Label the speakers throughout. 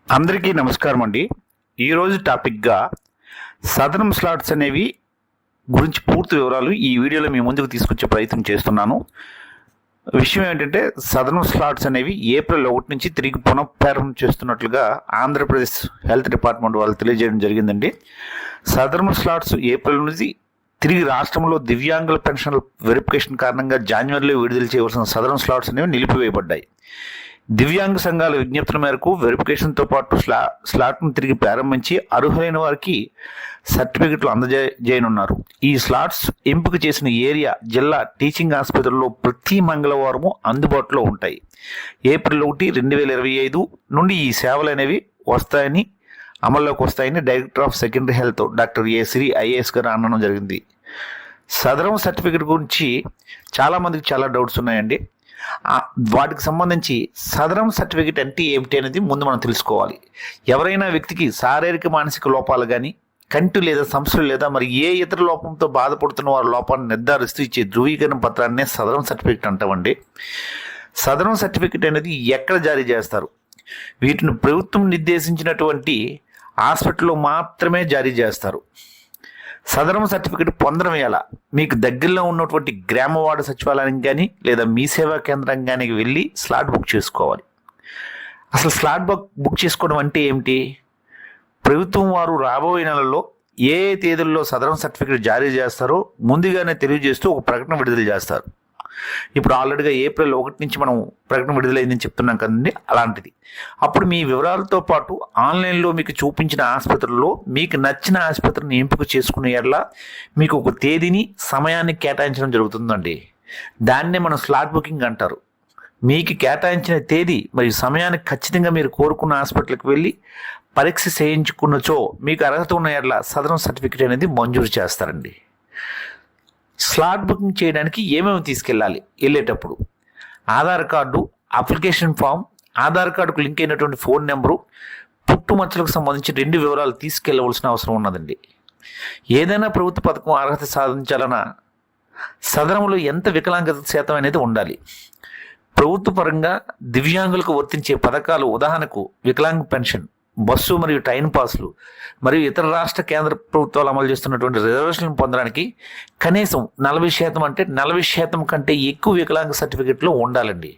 Speaker 1: అందరికీ నమస్కారం అండి. ఈరోజు టాపిక్గా సదరం స్లాట్స్ అనేవి గురించి పూర్తి వివరాలు ఈ వీడియోలో మీ ముందుకు తీసుకొచ్చే ప్రయత్నం చేస్తున్నాను. విషయం ఏంటంటే సదరం స్లాట్స్ అనేవి ఏప్రిల్ 1 నుంచి తిరిగి పునఃప్రారంభం చేస్తున్నట్లుగా ఆంధ్రప్రదేశ్ హెల్త్ డిపార్ట్మెంట్ వాళ్ళు తెలియజేయడం జరిగిందండి. సదరం స్లాట్స్ ఏప్రిల్ నుంచి తిరిగి రాష్ట్రంలో దివ్యాంగుల పెన్షన్ల వెరిఫికేషన్ కారణంగా జనవరిలో విడుదల చేయవలసిన సదరం స్లాట్స్ అనేవి నిలిపివేయబడ్డాయి. దివ్యాంగ సంఘాల విజ్ఞప్తుల మేరకు వెరిఫికేషన్తో పాటు స్లాట్ను తిరిగి ప్రారంభించి అర్హులైన వారికి సర్టిఫికెట్లు అందజేయనున్నారు. ఈ స్లాట్స్ ఎంపిక చేసిన ఏరియా, జిల్లా టీచింగ్ ఆసుపత్రుల్లో ప్రతి మంగళవారము అందుబాటులో ఉంటాయి. ఏప్రిల్ 1, 2025 నుండి ఈ సేవలు అనేవి అమల్లోకి వస్తాయని director of secondary health doctor A Shri IAS గారు అనడం జరిగింది. సదరం సర్టిఫికెట్ గురించి చాలామందికి చాలా డౌట్స్ ఉన్నాయండి. వాటికి సంబంధించి సదరం సర్టిఫికెట్ అంటే ఏమిటి అనేది ముందు మనం తెలుసుకోవాలి. ఎవరైనా వ్యక్తికి శారీరక మానసిక లోపాలు కానీ, కంటి లేదా సమస్యలు లేదా మరి ఏ ఇతర లోపంతో బాధపడుతున్న వారి లోపాన్ని నిర్ధారిస్తూ ఇచ్చే ధృవీకరణ పత్రాన్నే సదరం సర్టిఫికెట్ అంటామండి. సదరం సర్టిఫికెట్ అనేది ఎక్కడ జారీ చేస్తారు? వీటిని ప్రభుత్వం నిర్దేశించినటువంటి హాస్పిటల్లో మాత్రమే జారీ చేస్తారు. సదరం సర్టిఫికెట్ పొందడం ఎలా? మీకు దగ్గరలో ఉన్నటువంటి గ్రామ వార్డు సచివాలయం కానీ లేదా మీ సేవా కేంద్రం కానీ వెళ్ళి స్లాట్ బుక్ చేసుకోవాలి. అసలు స్లాట్ బుక్ చేసుకోవడం అంటే ఏమిటి? ప్రభుత్వం వారు రాబోయే నెలలో ఏ తేదీల్లో సదరం సర్టిఫికెట్ జారీ చేస్తారో ముందుగానే తెలియజేస్తూ ఒక ప్రకటన విడుదల చేస్తారు. ఇప్పుడు ఆల్రెడీగా ఏప్రిల్ 1 నుంచి మనం ప్రకటన విడుదలైందని చెప్తున్నాం కదండి, అలాంటిది. అప్పుడు మీ వివరాలతో పాటు ఆన్లైన్లో మీకు చూపించిన ఆసుపత్రుల్లో మీకు నచ్చిన ఆసుపత్రిని ఎంపిక చేసుకునే ఎడల మీకు ఒక తేదీని, సమయాన్ని కేటాయించడం జరుగుతుందండి. దాన్నే మనం స్లాట్ బుకింగ్ అంటారు. మీకు కేటాయించిన తేదీ మరియు సమయానికి ఖచ్చితంగా మీరు కోరుకున్న హాస్పిటల్కి వెళ్ళి పరీక్ష చేయించుకున్నచో మీకు అర్హత ఉన్న ఎడల సదరం సర్టిఫికెట్ అనేది మంజూరు చేస్తారండి. స్లాట్ బుకింగ్ చేయడానికి ఏమేమి తీసుకెళ్ళాలి? వెళ్ళేటప్పుడు Aadhaar card, application form, Aadhaar కార్డుకు లింక్ అయినటువంటి ఫోన్ నెంబరు, పుట్టుమచ్చలకు సంబంధించి 2 వివరాలు తీసుకెళ్లవలసిన అవసరం ఉన్నదండి. ఏదైనా ప్రభుత్వ పథకం అర్హత సాధించాలన్నా సదరంలో ఎంత వికలాంగత శాతం అనేది ఉండాలి. ప్రభుత్వ పరంగా దివ్యాంగులకు వర్తించే పథకాలు, ఉదాహరణకు వికలాంగ పెన్షన్, బస్సు మరియు ట్రైన్ పాస్లు మరియు ఇతర రాష్ట్ర కేంద్ర ప్రభుత్వాలు అమలు చేస్తున్నటువంటి రిజర్వేషన్లు పొందడానికి కనీసం 40% అంటే 40% కంటే ఎక్కువ వికలాంగ సర్టిఫికెట్లు ఉండాలండి.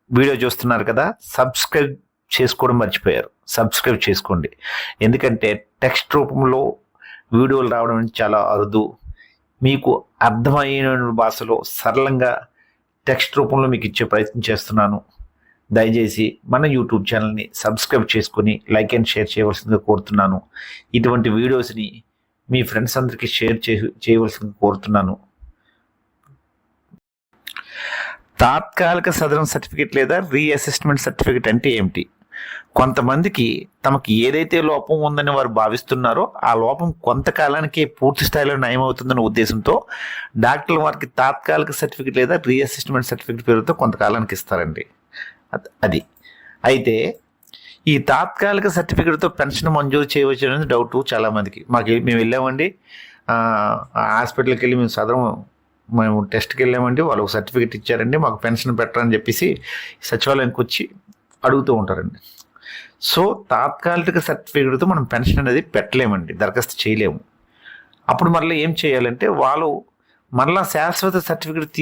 Speaker 1: వీడియో చూస్తున్నారు కదా, సబ్స్క్రైబ్ చేసుకోవడం మర్చిపోయారు. సబ్స్క్రైబ్ చేసుకోండి. ఎందుకంటే టెక్స్ట్ రూపంలో వీడియోలు రావడం చాలా అరుదు. మీకు అర్థమైన భాషలో సరళంగా టెక్స్ట్ రూపంలో మీకు ఇచ్చే ప్రయత్నం చేస్తున్నాను. దయచేసి మన యూట్యూబ్ ఛానల్ని సబ్స్క్రైబ్ చేసుకొని లైక్ అండ్ షేర్ చేయవలసిందిగా కోరుతున్నాను. ఇటువంటి వీడియోస్ని మీ ఫ్రెండ్స్ అందరికీ షేర్ చేయవలసిందిగా కోరుతున్నాను. తాత్కాలిక సదరం సర్టిఫికేట్ లేదా రీఅసెస్మెంట్ సర్టిఫికేట్ అంటే ఏమిటి? కొంతమందికి తమకి ఏదైతే లోపం ఉందని వారు భావిస్తున్నారో ఆ లోపం కొంతకాలానికి పూర్తి స్థాయిలో నయమవుతుందన్న ఉద్దేశంతో డాక్టర్లు వారికి తాత్కాలిక సర్టిఫికేట్ లేదా రీఅసెస్మెంట్ సర్టిఫికేట్ పేరుతో కొంతకాలానికి ఇస్తారండి. అది అయితే ఈ తాత్కాలిక సర్టిఫికేట్తో పెన్షన్ మంజూరు చేయవచ్చు అనేది డౌట్ చాలామందికి. మేము వెళ్ళామండి, హాస్పిటల్కి వెళ్ళి మేము టెస్ట్కి వెళ్ళామండి, వాళ్ళు ఒక సర్టిఫికేట్ ఇచ్చారండి, మాకు పెన్షన్ పెట్టరని చెప్పేసి సచివాలయానికి వచ్చి అడుగుతూ ఉంటారండి. సో తాత్కాలిక సర్టిఫికేట్తో మనం పెన్షన్ అనేది పెట్టలేమండి, దరఖాస్తు చేయలేము. అప్పుడు మళ్ళీ ఏం చేయాలంటే వాళ్ళు మళ్ళీ శాశ్వత సర్టిఫికేట్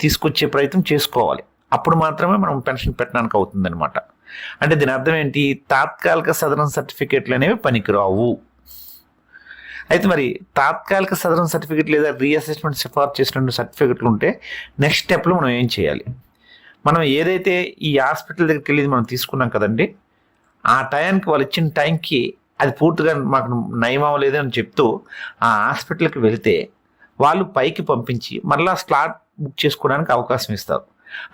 Speaker 1: తీసుకొచ్చే ప్రయత్నం చేసుకోవాలి. అప్పుడు మాత్రమే మనం పెన్షన్ పెట్టడానికి అవుతుందన్నమాట. అంటే దీని అర్థం ఏంటి? తాత్కాలిక సదరం సర్టిఫికేట్లు అనేవి పనికిరావు. అయితే మరి తాత్కాలిక సదరం సర్టిఫికేట్ లేదా రీఅసెస్మెంట్ సిఫార్సు చేసిన సర్టిఫికేట్లు ఉంటే నెక్స్ట్ స్టెప్లో మనం ఏం చేయాలి? మనం ఏదైతే ఈ హాస్పిటల్ దగ్గరికి వెళ్ళి మనం తీసుకున్నాం కదండి, ఆ టైంకి వాళ్ళు ఇచ్చిన టైంకి అది పూర్తిగా మాకు నయం అవ్వలేదు అని చెప్తూ ఆ హాస్పిటల్కి వెళితే వాళ్ళు పైకి పంపించి మళ్ళీ స్లాట్ బుక్ చేసుకోవడానికి అవకాశం ఇస్తారు.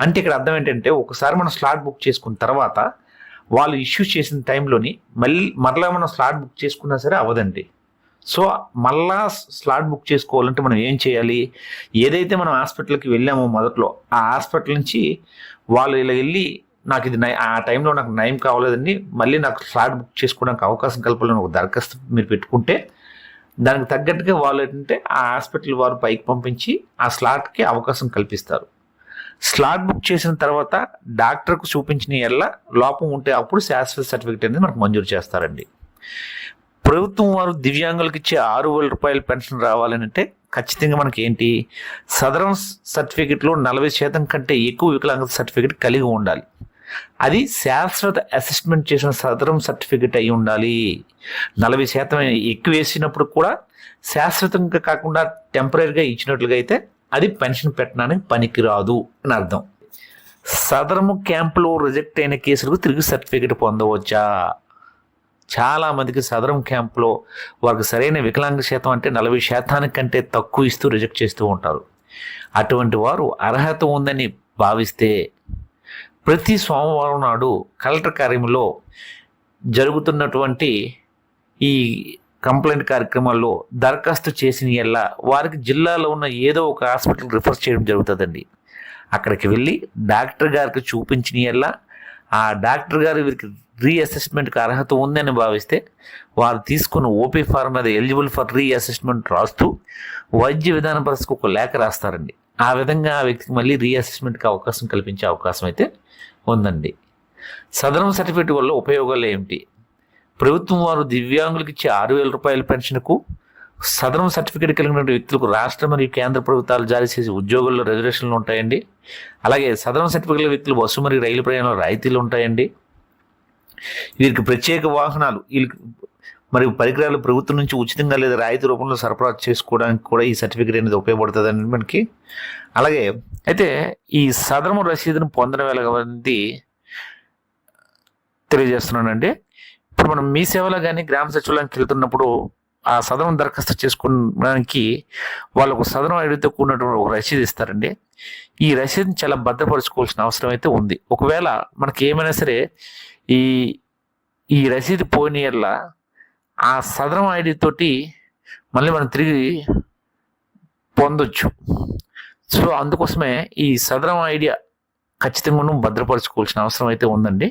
Speaker 1: అంటే ఇక్కడ అర్థం ఏంటంటే ఒకసారి మనం స్లాట్ బుక్ చేసుకున్న తర్వాత వాళ్ళు ఇష్యూ చేసిన టైంలోని మళ్ళీ మనం స్లాట్ బుక్ చేసుకున్నా సరే అవ్వదండి. సో మళ్ళా స్లాట్ బుక్ చేసుకోవాలంటే మనం ఏం చేయాలి? ఏదైతే మనం హాస్పిటల్కి వెళ్ళామో మొదట్లో ఆ హాస్పిటల్ నుంచి వాళ్ళు ఇలా వెళ్ళి నాకు ఇది ఆ టైంలో నాకు నయం కావలేదండి, మళ్ళీ నాకు స్లాట్ బుక్ చేసుకోవడానికి అవకాశం కల్పాలని ఒక దరఖాస్తు మీరు పెట్టుకుంటే దానికి తగ్గట్టుగా వాళ్ళు ఏంటంటే ఆ హాస్పిటల్ వారు పైకి పంపించి ఆ స్లాట్కి అవకాశం కల్పిస్తారు. స్లాట్ బుక్ చేసిన తర్వాత డాక్టర్కు చూపించిన ఎల్లా లోపం ఉంటే అప్పుడు శాశ్వత సర్టిఫికేట్ అనేది మనకు మంజూరు చేస్తారండి. ప్రభుత్వం వారు దివ్యాంగులకు ఇచ్చే 6,000 రూపాయల పెన్షన్ రావాలని అంటే ఖచ్చితంగా మనకి ఏంటి, సదరం సర్టిఫికేట్లో 40% కంటే ఎక్కువ వికలాంగత సర్టిఫికేట్ కలిగి ఉండాలి. అది శాశ్వత అసెస్మెంట్ చేసిన సదరం సర్టిఫికేట్ అయి ఉండాలి. 40% ఎక్కువ వేసినప్పుడు కూడా శాశ్వతంగా కాకుండా టెంపరీగా ఇచ్చినట్లుగా అయితే అది పెన్షన్ పెట్టడానికి పనికిరాదు అని అర్థం. సదరము క్యాంపులో రిజెక్ట్ అయిన కేసులకు తిరిగి సర్టిఫికేట్ పొందవచ్చా? చాలా మందికి సదరం క్యాంపులో వారికి సరైన వికలాంగ శాతం అంటే 40% కంటే తక్కువ ఇస్తూ రిజెక్ట్ చేస్తూ ఉంటారు. అటువంటి వారు అర్హత ఉందని భావిస్తే ప్రతి సోమవారం నాడు కలెక్టర్ కార్యాలయంలో జరుగుతున్నటువంటి ఈ కంప్లైంట్ కార్యక్రమాల్లో దరఖాస్తు చేసిన ఎల్లా వారికి జిల్లాలో ఉన్న ఏదో ఒక హాస్పిటల్ రిఫర్ చేయడం జరుగుతుందండి. అక్కడికి వెళ్ళి డాక్టర్ గారికి చూపించిన ఎల్లా ఆ డాక్టర్ గారు వీరికి రీఅసెస్మెంట్కి అర్హత ఉందని భావిస్తే వారు తీసుకున్న ఓపీ ఫారం మీద ఎలిజిబుల్ ఫర్ రీఅసెస్మెంట్ రాస్తూ వైద్య విధాన పరిస్థితికి ఒక లేఖ రాస్తారండి. ఆ విధంగా ఆ వ్యక్తికి మళ్ళీ రీఅసెస్మెంట్కి అవకాశం కల్పించే అవకాశం అయితే ఉందండి. సదరం సర్టిఫికేట్ వల్ల ఉపయోగాలు ఏమిటి? ప్రభుత్వం వారు దివ్యాంగులకు ఇచ్చే 6,000 రూపాయల పెన్షన్కు సదరం సర్టిఫికేట్ కలిగిన వ్యక్తులకు రాష్ట్ర మరియు కేంద్ర ప్రభుత్వాలు జారీ చేసే ఉద్యోగుల్లో రిజర్వేషన్లు ఉంటాయండి. అలాగే సదరం సర్టిఫికేట్ వ్యక్తులు బస్సు మరియు రైలు ప్రయాణంలో రాయితీలు ఉంటాయండి. వీరికి ప్రత్యేక వాహనాలు మరియు పరికరాలు ప్రభుత్వం నుంచి ఉచితంగా లేదా రాయితీ రూపంలో సరఫరా చేసుకోవడానికి కూడా ఈ సర్టిఫికేట్ అనేది ఉపయోగపడుతుందండి మనకి. అలాగే అయితే ఈ సదరము రసీదును పొందడం ఎలాగనేది తెలియజేస్తున్నానండి. ఇప్పుడు మనం మీ సేవలో కానీ గ్రామ సచివాలయానికి వెళ్తున్నప్పుడు ఆ సదరం దరఖాస్తు చేసుకోవడానికి వాళ్ళకు సదరం ఐడితో కూడినటువంటి ఒక రసీదు ఇస్తారండి. ఈ రసీదుని చాలా భద్రపరచుకోవాల్సిన అవసరం అయితే ఉంది. ఒకవేళ మనకి ఏమైనా సరే ఈ రసీదు పోయిన వల్ల ఆ సదరం ఐడి తోటి మళ్ళీ మనం తిరిగి పొందొచ్చు. సో అందుకోసమే ఈ సదరం ఐడియా ఖచ్చితంగా భద్రపరచుకోవాల్సిన అవసరం అయితే ఉందండి.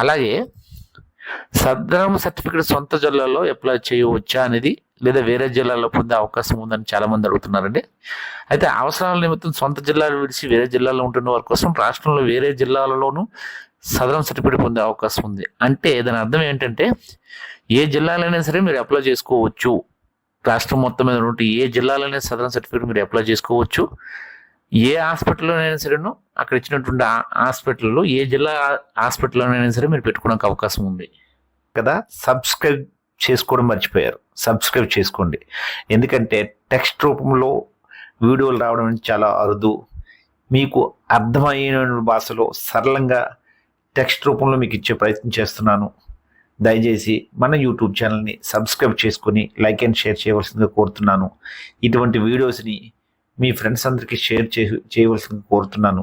Speaker 1: అలాగే సదరం సర్టిఫికేట్ సొంత జిల్లాలో అప్లై చేయవచ్చా అనేది లేదా వేరే జిల్లాలో పొందే అవకాశం ఉందని చాలా మంది అడుగుతున్నారండి. అయితే అవసరాల నిమిత్తం సొంత జిల్లాలు విడిచి వేరే జిల్లాలో ఉంటున్న వారి కోసం రాష్ట్రంలో వేరే జిల్లాలలోనూ సదరం సర్టిఫికేట్ పొందే అవకాశం ఉంది. అంటే దాని అర్థం ఏంటంటే ఏ జిల్లాలైనా సరే మీరు అప్లై చేసుకోవచ్చు. రాష్ట్రం మొత్తం మీద ఉంటే ఏ జిల్లాలోనే సదరం సర్టిఫికేట్ మీరు అప్లై చేసుకోవచ్చు. ఏ హాస్పిటల్లోనైనా సరేను అక్కడ ఇచ్చినటువంటి హాస్పిటల్లో ఏ జిల్లా హాస్పిటల్లోనైనా సరే మీరు పెట్టుకోవడానికి అవకాశం ఉంది కదా. సబ్స్క్రైబ్ చేసుకోవడం మర్చిపోయారు, సబ్స్క్రైబ్ చేసుకోండి. ఎందుకంటే టెక్స్ట్ రూపంలో వీడియోలు రావడం చాలా అరుదు. మీకు అర్థమైన భాషలో సరళంగా టెక్స్ట్ రూపంలో మీకు ఇచ్చే ప్రయత్నం చేస్తున్నాను. దయచేసి మన యూట్యూబ్ ఛానల్ని సబ్స్క్రైబ్ చేసుకొని లైక్ అండ్ షేర్ చేయవలసిందిగా కోరుతున్నాను. ఇటువంటి వీడియోస్ని మీ ఫ్రెండ్స్ అందరికీ షేర్ చేయవలసిందిగా కోరుతున్నాను.